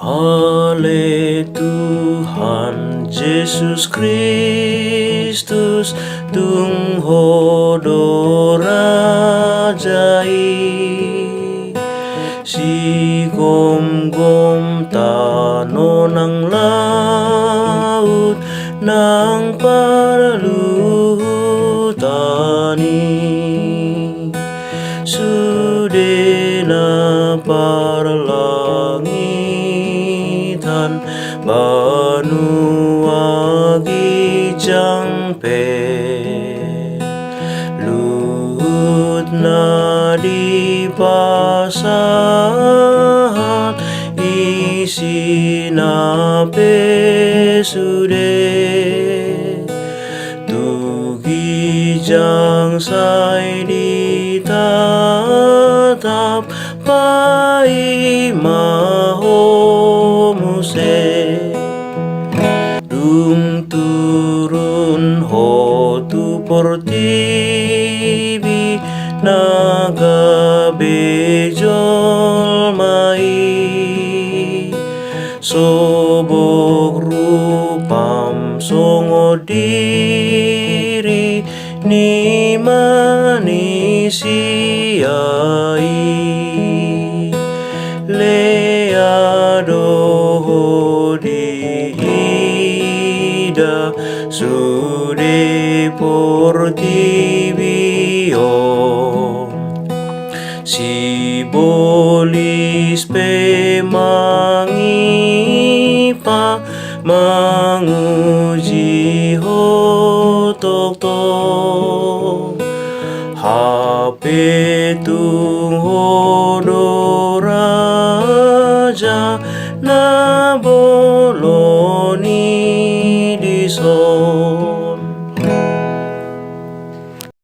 Oleh Tuhan Yesus Kristus tunghodo rajai si gom-gom tano ng laut ng paraluhutani sude na paralangitan banuagi jangpe luhut na di pasahan isinape sude tugi jang say di tatap pai mahomuse dum turun ho tu portibi naga bejol mai sobok rupam songo diri ni manisiai leado dihida sude portibio si bolis pe mangipa manguji hotok hape tunghodo raja na bolo